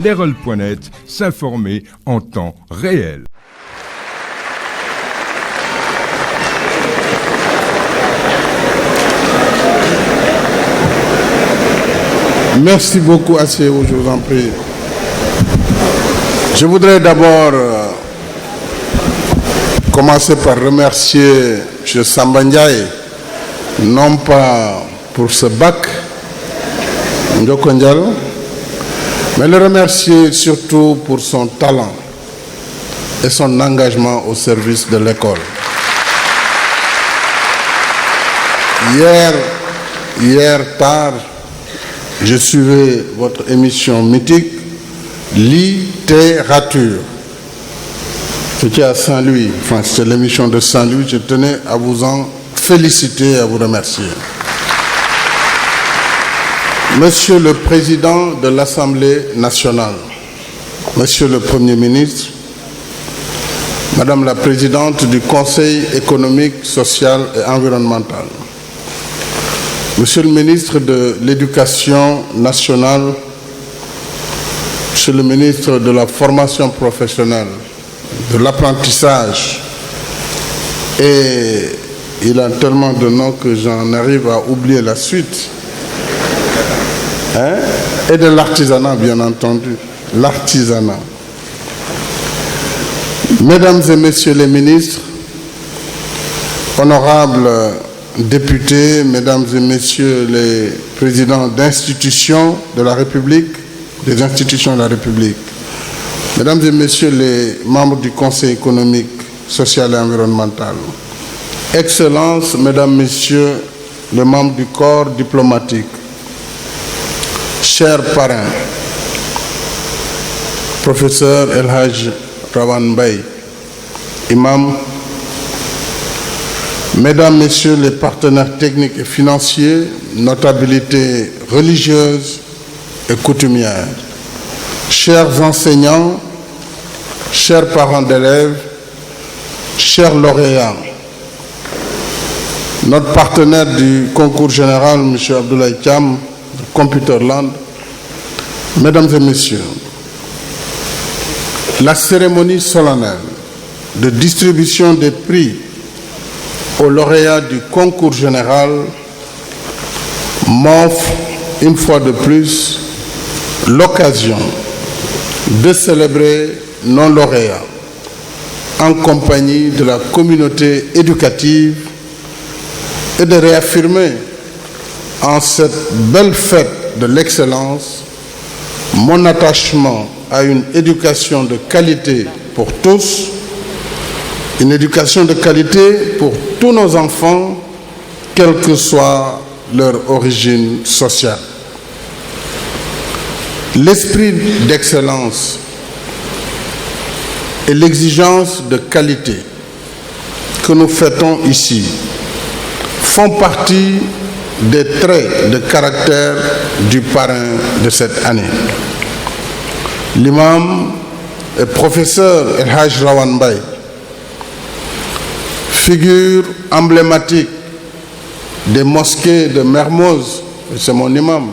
Lerol.net, s'informer en temps réel. Merci beaucoup, Asséo, je vous en prie. Je voudrais d'abord commencer par remercier M. Samba Ndiaye, non pas pour ce bac, Ndjokondial, mais le remercier surtout pour son talent et son engagement au service de l'école. Hier tard, je suivais votre émission mythique, Littérature. C'était à Saint-Louis, enfin c'était l'émission de Saint-Louis, je tenais à vous en féliciter et à vous remercier. Monsieur le Président de l'Assemblée nationale, Monsieur le Premier ministre, Madame la Présidente du Conseil économique, social et environnemental, Monsieur le ministre de l'Éducation nationale, Monsieur le ministre de la formation professionnelle, de l'apprentissage, et il a tellement de noms que j'en arrive à oublier la suite, et de l'artisanat, bien entendu, l'artisanat. Mesdames et Messieurs les ministres, honorables députés, Mesdames et Messieurs les présidents d'institutions de la République, des institutions de la République, Mesdames et Messieurs les membres du Conseil économique, social et environnemental, Excellences, Mesdames, Messieurs les membres du corps diplomatique, chers parrains, Professeur El Hadj Rawane Mbaye, Imam, Mesdames, Messieurs les partenaires techniques et financiers, notabilités religieuses et coutumières, chers enseignants, chers parents d'élèves, chers lauréats, notre partenaire du concours général, M. Abdoulaye Thiam, de Computerland, Mesdames et Messieurs, la cérémonie solennelle de distribution des prix aux lauréats du concours général m'offre une fois de plus l'occasion de célébrer nos lauréats en compagnie de la communauté éducative et de réaffirmer en cette belle fête de l'excellence mon attachement à une éducation de qualité pour tous, une éducation de qualité pour tous nos enfants, quelle que soit leur origine sociale. L'esprit d'excellence et l'exigence de qualité que nous fêtons ici font partie des traits de caractère du parrain de cette année. L'imam et professeur El Hadj Rawane Mbaye, figure emblématique des mosquées de Mermoz, c'est mon imam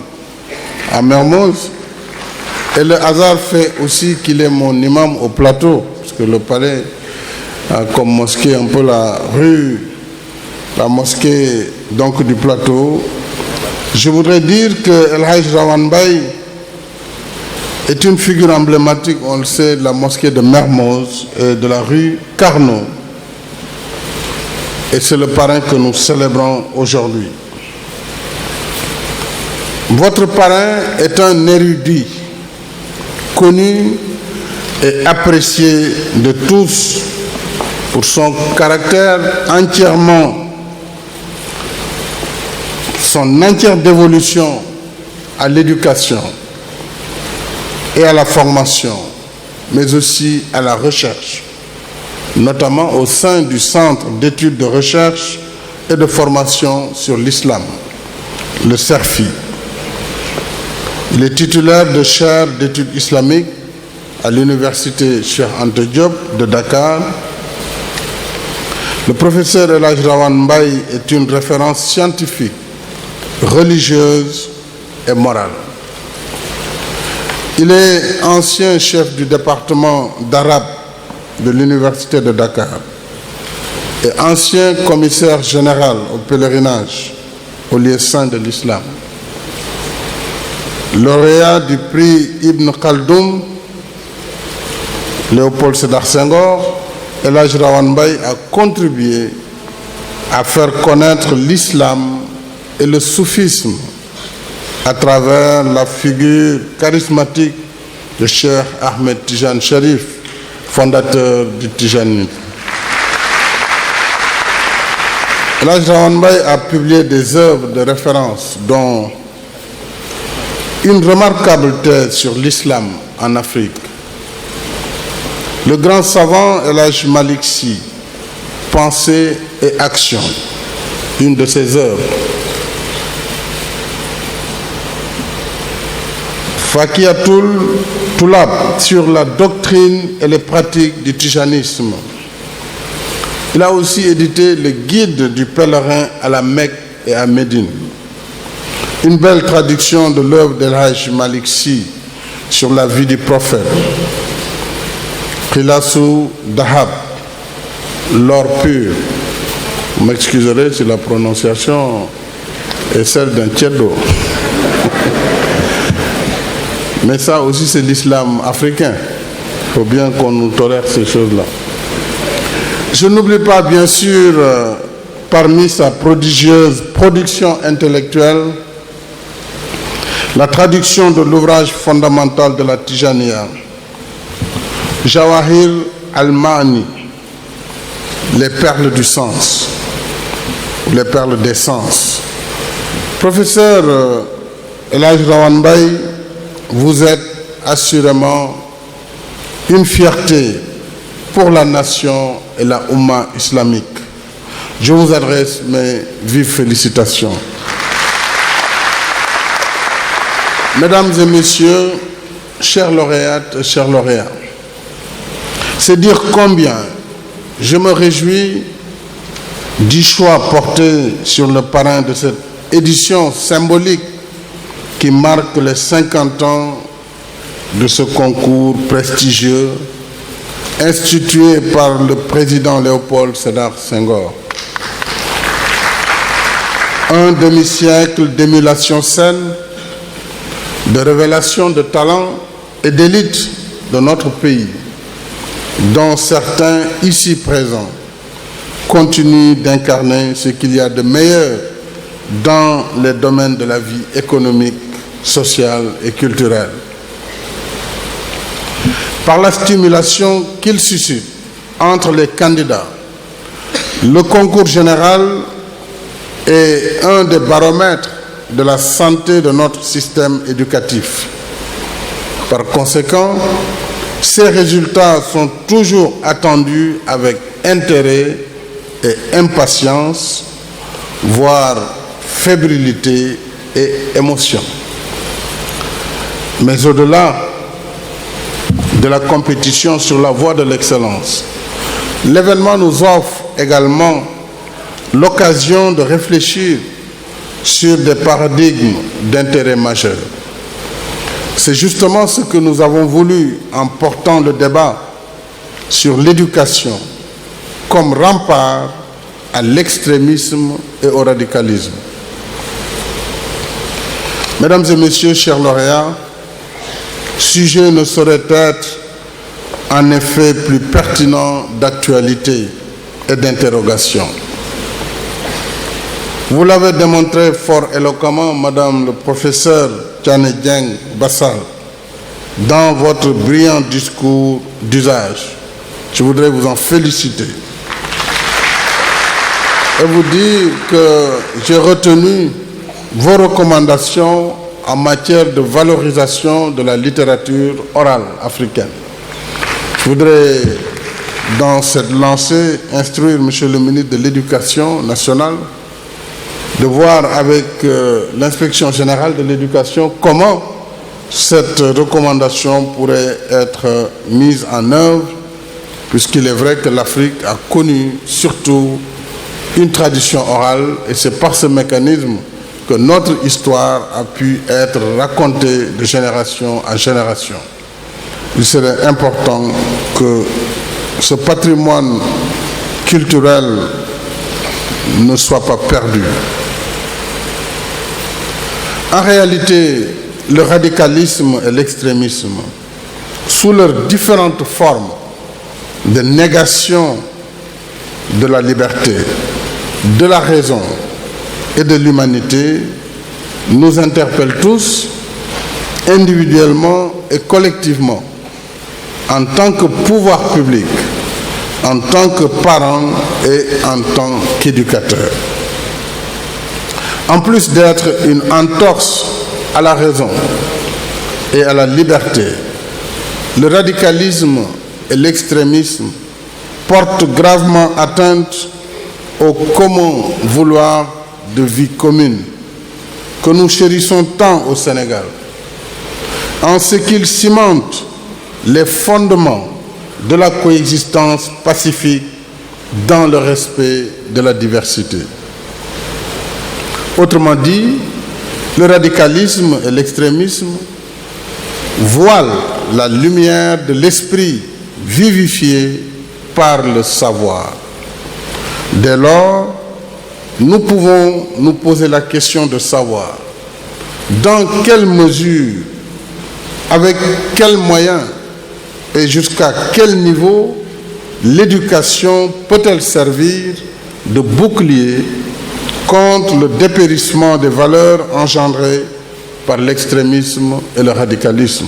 à Mermoz, et le hasard fait aussi qu'il est mon imam au plateau, parce que le palais a comme mosquée un peu la rue, la mosquée donc du plateau. Je voudrais dire que El Hadj Rawane Mbaye est une figure emblématique, on le sait, de la mosquée de Mermoz et de la rue Carnot. Et c'est le parrain que nous célébrons aujourd'hui. Votre parrain est un érudit, connu et apprécié de tous pour son caractère son entière dévolution à l'éducation et à la formation, mais aussi à la recherche, notamment au sein du Centre d'études de recherche et de formation sur l'islam, le CERFI. Il est titulaire de chaire d'études islamiques à l'université Cheikh Anta Diop de Dakar. Le professeur El Hadj Rawane Mbaye est une référence scientifique, religieuse et morale. Il est ancien chef du département d'arabe de l'Université de Dakar et ancien commissaire général au pèlerinage au lieu saint de l'islam. Lauréat du prix Ibn Khaldoum, Léopold Sédar Senghor, El Hadj Rawane Mbaye a contribué à faire connaître l'islam et le soufisme à travers la figure charismatique de Cheikh Ahmed Tidiane Chérif, fondateur du Tijanisme. El Hadj Rawane Mbaye a publié des œuvres de référence, dont une remarquable thèse sur l'islam en Afrique. Le grand savant El Hadj Malick Sy, Pensée et action, une de ses œuvres. Fakiatul Toulab, sur la doctrine et les pratiques du tijanisme. Il a aussi édité le guide du pèlerin à la Mecque et à Médine. Une belle traduction de l'œuvre d'El Hadj Malick Sy sur la vie du prophète. Khilasu Dahab, l'or pur. Vous m'excuserez si la prononciation est celle d'un tchèdo. Mais ça aussi, c'est l'islam africain. Il faut bien qu'on nous tolère ces choses-là. Je n'oublie pas, bien sûr, parmi sa prodigieuse production intellectuelle, la traduction de l'ouvrage fondamental de la Tijaniya, Jawahir al-Ma'ani, les perles du sens, les perles des sens. Professeur El Hadj Rawane Mbaye, vous êtes assurément une fierté pour la nation et la Oumma islamique. Je vous adresse mes vives félicitations. Mesdames et messieurs, chers lauréates et chers lauréats, c'est dire combien je me réjouis du choix porté sur le parrain de cette édition symbolique qui marque les 50 ans de ce concours prestigieux institué par le président Léopold Sédar Senghor. Un demi-siècle d'émulation saine, de révélation de talents et d'élite de notre pays, dont certains ici présents continuent d'incarner ce qu'il y a de meilleur dans les domaines de la vie économique, sociale et culturelle. Par la stimulation qu'il suscite entre les candidats, le concours général est un des baromètres de la santé de notre système éducatif. Par conséquent, ces résultats sont toujours attendus avec intérêt et impatience, voire fébrilité et émotion. Mais au-delà de la compétition sur la voie de l'excellence, l'événement nous offre également l'occasion de réfléchir sur des paradigmes d'intérêt majeur. C'est justement ce que nous avons voulu en portant le débat sur l'éducation comme rempart à l'extrémisme et au radicalisme. Mesdames et messieurs, chers lauréats, sujet ne saurait être en effet plus pertinent d'actualité et d'interrogation. Vous l'avez démontré fort éloquemment, Madame le professeur Thiané Dieng Bassal, dans votre brillant discours d'usage. Je voudrais vous en féliciter et vous dire que j'ai retenu vos recommandations en matière de valorisation de la littérature orale africaine. Je voudrais, dans cette lancée, instruire Monsieur le ministre de l'Éducation nationale de voir avec l'inspection générale de l'éducation comment cette recommandation pourrait être mise en œuvre, puisqu'il est vrai que l'Afrique a connu surtout une tradition orale, et c'est par ce mécanisme que notre histoire a pu être racontée de génération en génération. Il serait important que ce patrimoine culturel ne soit pas perdu. En réalité, le radicalisme et l'extrémisme, sous leurs différentes formes de négation de la liberté, de la raison et de l'humanité, nous interpellent tous, individuellement et collectivement, en tant que pouvoir public, en tant que parents et en tant qu'éducateurs. En plus d'être une entorse à la raison et à la liberté, le radicalisme et l'extrémisme portent gravement atteinte au commun vouloir de vie commune que nous chérissons tant au Sénégal, en ce qu'ils cimentent les fondements de la coexistence pacifique dans le respect de la diversité. Autrement dit, le radicalisme et l'extrémisme voilent la lumière de l'esprit vivifié par le savoir. Dès lors, nous pouvons nous poser la question de savoir dans quelle mesure, avec quels moyens et jusqu'à quel niveau l'éducation peut-elle servir de bouclier contre le dépérissement des valeurs engendrées par l'extrémisme et le radicalisme.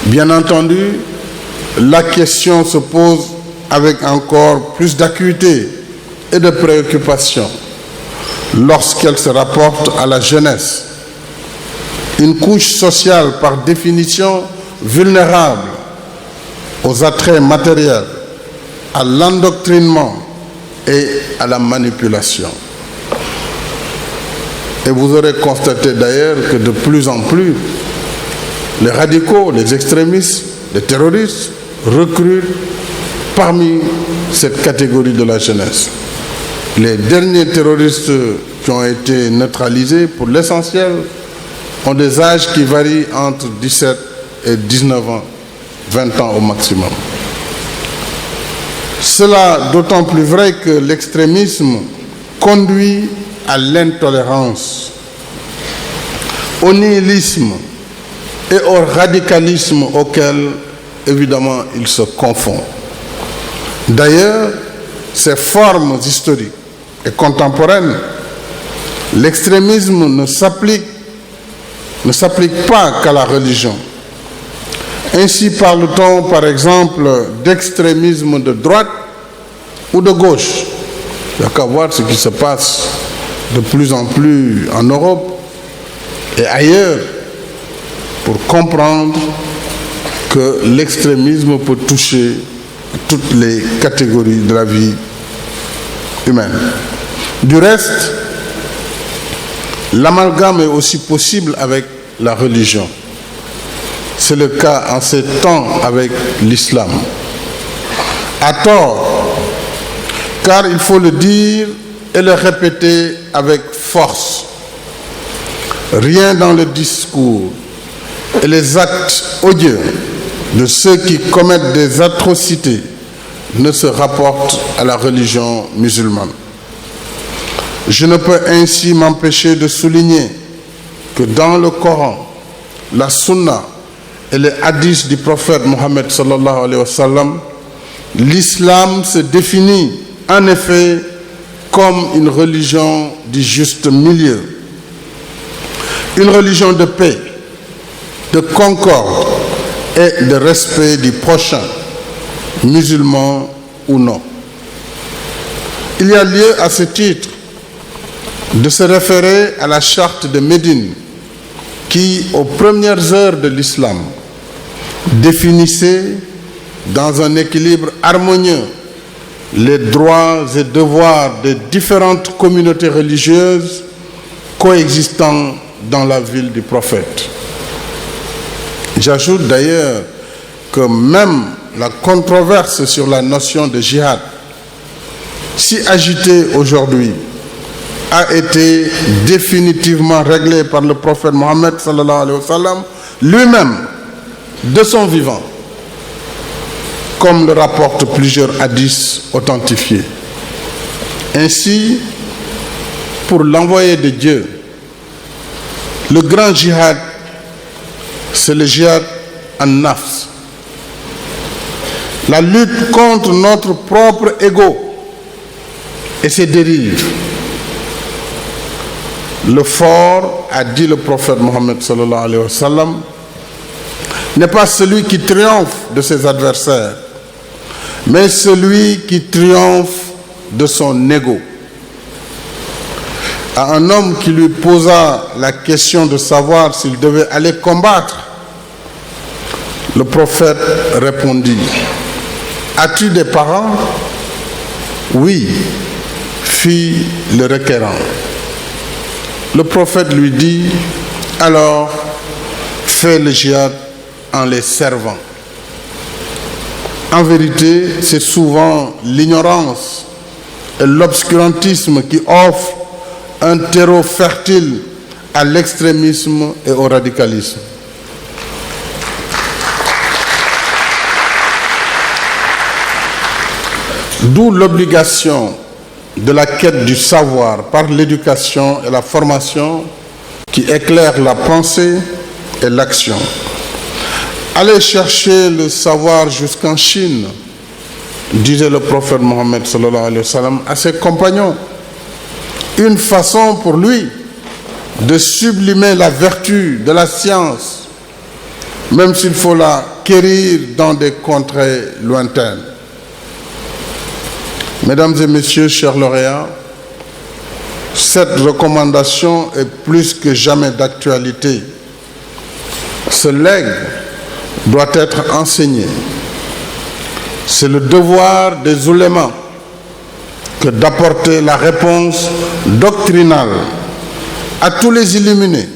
Bien entendu, la question se pose avec encore plus d'acuité et de préoccupation lorsqu'elle se rapporte à la jeunesse, une couche sociale par définition vulnérable aux attraits matériels, à l'endoctrinement et à la manipulation. Et vous aurez constaté d'ailleurs que de plus en plus, les radicaux, les extrémistes, les terroristes recrutent parmi cette catégorie de la jeunesse. Les derniers terroristes qui ont été neutralisés, pour l'essentiel, ont des âges qui varient entre 17 et 19 ans, 20 ans au maximum. Cela d'autant plus vrai que l'extrémisme conduit à l'intolérance, au nihilisme et au radicalisme auquel, évidemment, il se confond. D'ailleurs, ces formes historiques et contemporaines, l'extrémisme ne s'applique pas qu'à la religion. Ainsi parle-t-on, par exemple, d'extrémisme de droite ou de gauche. Il n'y a qu'à voir ce qui se passe de plus en plus en Europe et ailleurs pour comprendre que l'extrémisme peut toucher toutes les catégories de la vie humaine. Du reste, l'amalgame est aussi possible avec la religion. C'est le cas en ces temps avec l'islam. À tort, car il faut le dire et le répéter avec force. Rien dans le discours et les actes odieux de ceux qui commettent des atrocités ne se rapporte à la religion musulmane. Je ne peux ainsi m'empêcher de souligner que dans le Coran, la Sunna et les hadiths du prophète Mohammed sallallahu alayhi wa sallam, l'islam se définit en effet comme une religion du juste milieu, une religion de paix, de concorde et de respect du prochain, musulman ou non. Il y a lieu à ce titre de se référer à la charte de Médine qui, aux premières heures de l'islam, définissait dans un équilibre harmonieux les droits et devoirs des différentes communautés religieuses coexistant dans la ville du prophète. J'ajoute d'ailleurs que même la controverse sur la notion de djihad, si agitée aujourd'hui, a été définitivement réglé par le prophète Mohammed sallallahu alayhi wa sallam lui-même de son vivant, comme le rapportent plusieurs hadiths authentifiés. Ainsi, pour l'envoyé de Dieu, le grand djihad, c'est le djihad an-nafs, la lutte contre notre propre ego et ses dérives. Le fort, a dit le prophète Mohammed sallallahu alayhi wa sallam, n'est pas celui qui triomphe de ses adversaires, mais celui qui triomphe de son ego. À un homme qui lui posa la question de savoir s'il devait aller combattre, le prophète répondit: as-tu des parents? Oui, fit le requérant. Le prophète lui dit: alors fais le djihad en les servant. En vérité, c'est souvent l'ignorance et l'obscurantisme qui offrent un terreau fertile à l'extrémisme et au radicalisme. D'où l'obligation de la quête du savoir par l'éducation et la formation qui éclaire la pensée et l'action. Allez chercher le savoir jusqu'en Chine, disait le prophète Mohammed sallallahu alayhi wa sallam à ses compagnons. Une façon pour lui de sublimer la vertu de la science, même s'il faut la quérir dans des contrées lointaines. Mesdames et messieurs, chers lauréats, cette recommandation est plus que jamais d'actualité. Ce legs doit être enseigné. C'est le devoir des oulémas que d'apporter la réponse doctrinale à tous les illuminés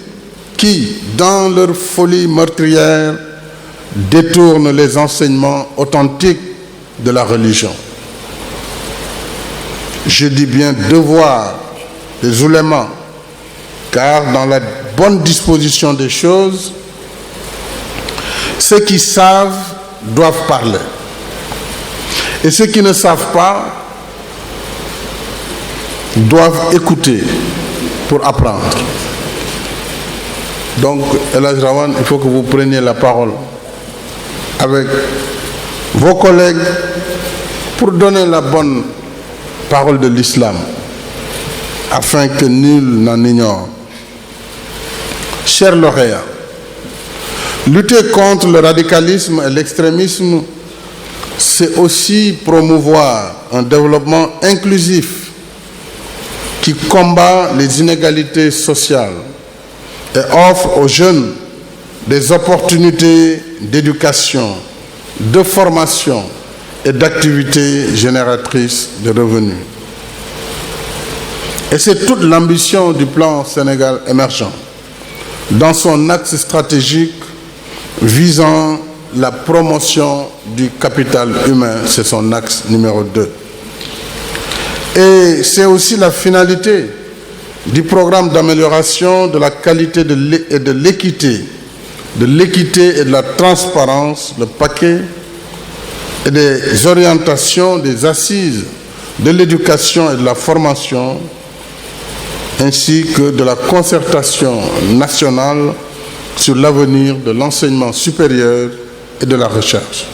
qui, dans leur folie meurtrière, détournent les enseignements authentiques de la religion. Je dis bien devoir des oulémas, car dans la bonne disposition des choses, ceux qui savent doivent parler. Et ceux qui ne savent pas doivent écouter pour apprendre. Donc, El Hadj Rawane, il faut que vous preniez la parole avec vos collègues pour donner la bonne parole de l'islam, afin que nul n'en ignore. Chers lauréats, lutter contre le radicalisme et l'extrémisme, c'est aussi promouvoir un développement inclusif qui combat les inégalités sociales et offre aux jeunes des opportunités d'éducation, de formation et d'activités génératrices de revenus. Et c'est toute l'ambition du plan Sénégal émergent, dans son axe stratégique visant la promotion du capital humain, c'est son axe numéro 2. Et c'est aussi la finalité du programme d'amélioration de la qualité et de l'équité et de la transparence, le paquet et des orientations des assises de l'éducation et de la formation, ainsi que de la concertation nationale sur l'avenir de l'enseignement supérieur et de la recherche.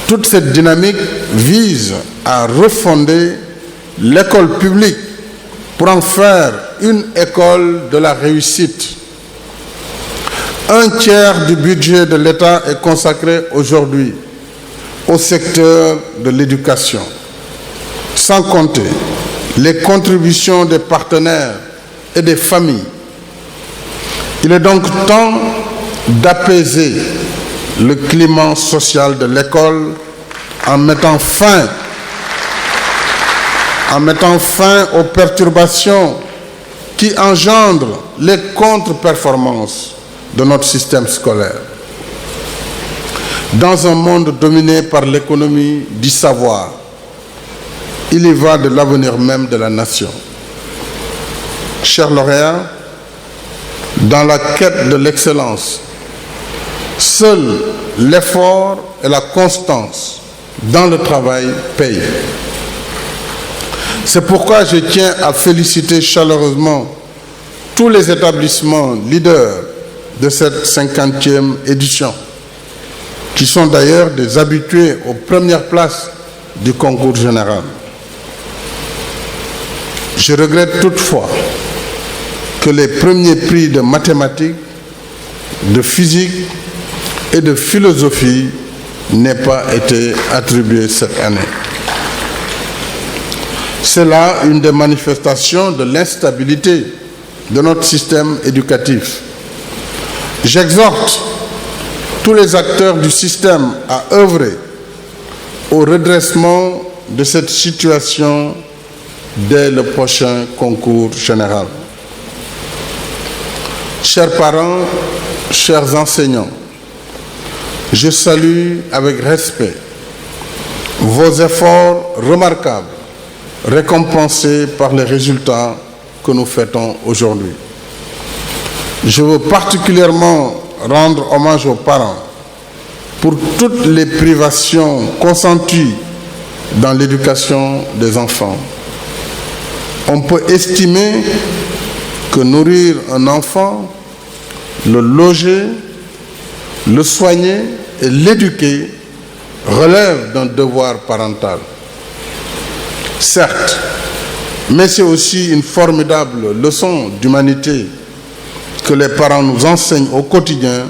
Toute cette dynamique vise à refonder l'école publique pour en faire une école de la réussite. Un tiers du budget de l'État est consacré aujourd'hui au secteur de l'éducation, sans compter les contributions des partenaires et des familles. Il est donc temps d'apaiser le climat social de l'école en mettant fin aux perturbations qui engendrent les contre-performances de notre système scolaire. Dans un monde dominé par l'économie du savoir, Il y va de l'avenir même de la nation. Chers lauréats, dans la quête de l'excellence, seul l'effort et la constance dans le travail payent. C'est pourquoi je tiens à féliciter chaleureusement tous les établissements leaders de cette 50e édition, qui sont d'ailleurs des habitués aux premières places du concours général. Je regrette toutefois que les premiers prix de mathématiques, de physique et de philosophie n'aient pas été attribués cette année. C'est là une des manifestations de l'instabilité de notre système éducatif. J'exhorte tous les acteurs du système à œuvrer au redressement de cette situation dès le prochain concours général. Chers parents, chers enseignants, je salue avec respect vos efforts remarquables, récompensés par les résultats que nous fêtons aujourd'hui. Je veux particulièrement rendre hommage aux parents pour toutes les privations consenties dans l'éducation des enfants. On peut estimer que nourrir un enfant, le loger, le soigner et l'éduquer relève d'un devoir parental. Certes, mais c'est aussi une formidable leçon d'humanité que les parents nous enseignent au quotidien,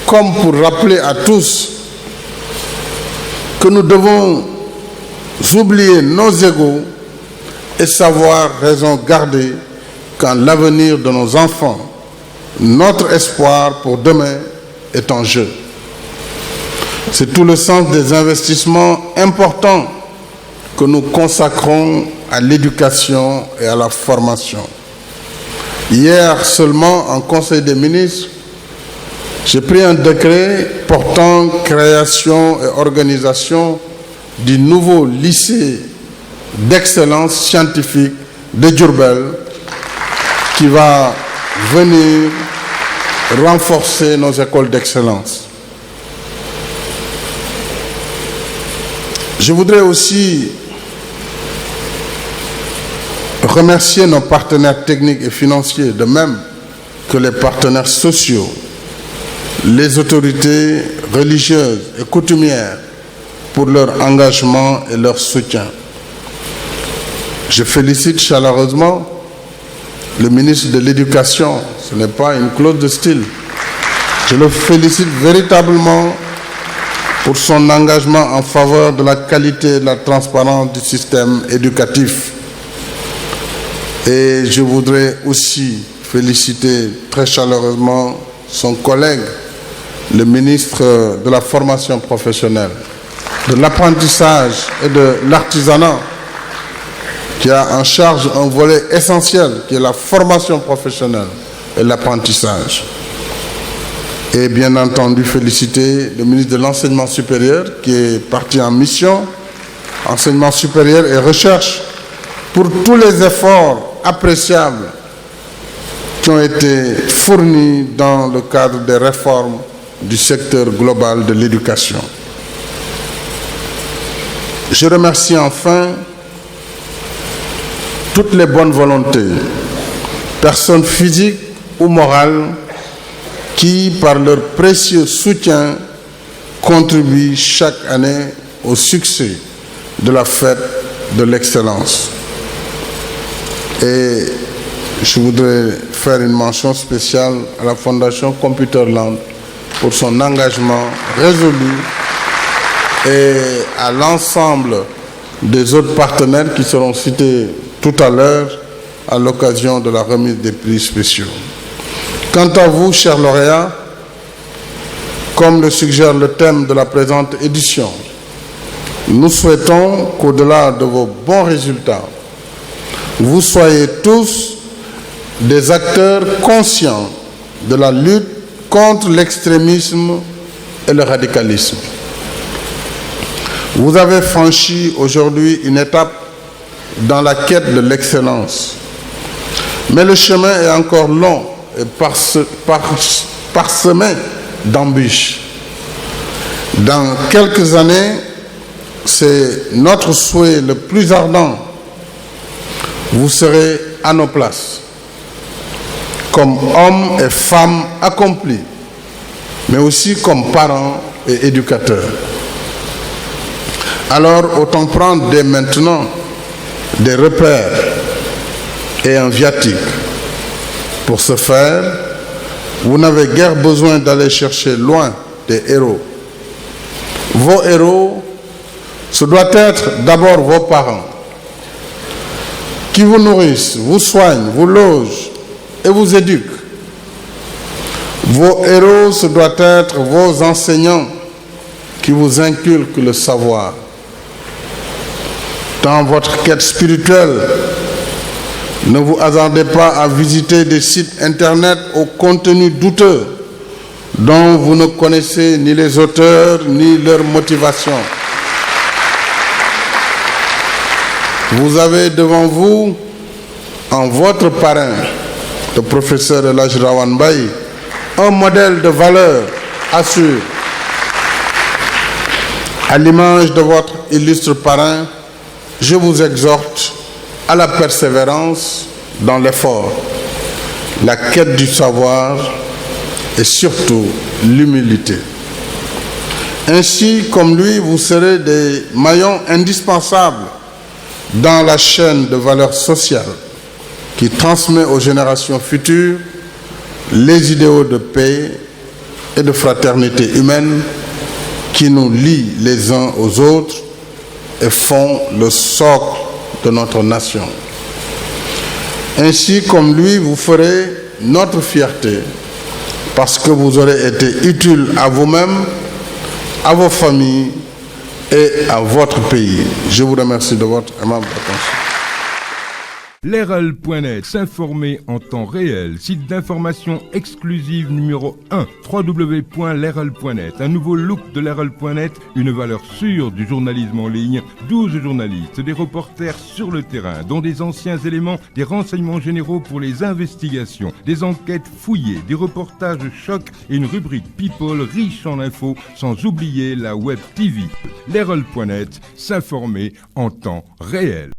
comme pour rappeler à tous que nous devons oublier nos égos et savoir raison garder quand l'avenir de nos enfants, notre espoir pour demain, est en jeu. C'est tout le sens des investissements importants que nous consacrons à l'éducation et à la formation. Hier seulement, en Conseil des ministres, j'ai pris un décret portant création et organisation du nouveau lycée d'excellence scientifique de Diourbel qui va venir renforcer nos écoles d'excellence. Je voudrais aussi remercier nos partenaires techniques et financiers, de même que les partenaires sociaux, les autorités religieuses et coutumières pour leur engagement et leur soutien. Je félicite chaleureusement le ministre de l'Éducation, ce n'est pas une clause de style. Je le félicite véritablement pour son engagement en faveur de la qualité et de la transparence du système éducatif. Et je voudrais aussi féliciter très chaleureusement son collègue, le ministre de la formation professionnelle, de l'apprentissage et de l'artisanat, qui a en charge un volet essentiel, qui est la formation professionnelle et l'apprentissage. Et bien entendu, féliciter le ministre de l'Enseignement supérieur, qui est parti en mission, enseignement supérieur et recherche, pour tous les efforts appréciables qui ont été fournis dans le cadre des réformes du secteur global de l'éducation. Je remercie enfin toutes les bonnes volontés, personnes physiques ou morales, qui, par leur précieux soutien, contribuent chaque année au succès de la fête de l'excellence. Et je voudrais faire une mention spéciale à la Fondation Computerland pour son engagement résolu et à l'ensemble des autres partenaires qui seront cités tout à l'heure à l'occasion de la remise des prix spéciaux. Quant à vous, chers lauréats, comme le suggère le thème de la présente édition, nous souhaitons qu'au-delà de vos bons résultats, vous soyez tous des acteurs conscients de la lutte contre l'extrémisme et le radicalisme. Vous avez franchi aujourd'hui une étape dans la quête de l'excellence. Mais le chemin est encore long et parsemé d'embûches. Dans quelques années, c'est notre souhait le plus ardent. Vous serez à nos places, comme hommes et femmes accomplis, mais aussi comme parents et éducateurs. Alors, autant prendre dès maintenant des repères et un viatique. Pour ce faire, vous n'avez guère besoin d'aller chercher loin des héros. Vos héros, ce doit être d'abord vos parents, qui vous nourrissent, vous soignent, vous logent et vous éduquent. Vos héros, ce doit être vos enseignants, qui vous inculquent le savoir. Dans votre quête spirituelle, ne vous hasardez pas à visiter des sites internet au contenu douteux dont vous ne connaissez ni les auteurs ni leur motivation. Vous avez devant vous, en votre parrain, le professeur El Hadji Rawane Mbaye, un modèle de valeur assuré. À l'image de votre illustre parrain, je vous exhorte à la persévérance dans l'effort, la quête du savoir et surtout l'humilité. Ainsi, comme lui, vous serez des maillons indispensables dans la chaîne de valeurs sociales qui transmet aux générations futures les idéaux de paix et de fraternité humaine qui nous lient les uns aux autres et font le socle de notre nation. Ainsi, comme lui, vous ferez notre fierté parce que vous aurez été utile à vous-même, à vos familles et à votre pays. Je vous remercie de votre aimable attention. Leral.net, s'informer en temps réel. Site d'information exclusive numéro 1, www.leral.net. Un nouveau look de Leral.net, une valeur sûre du journalisme en ligne. 12 journalistes, des reporters sur le terrain, dont des anciens éléments des renseignements généraux pour les investigations, des enquêtes fouillées, des reportages choc et une rubrique People riche en infos, sans oublier la Web TV. Leral.net, s'informer en temps réel.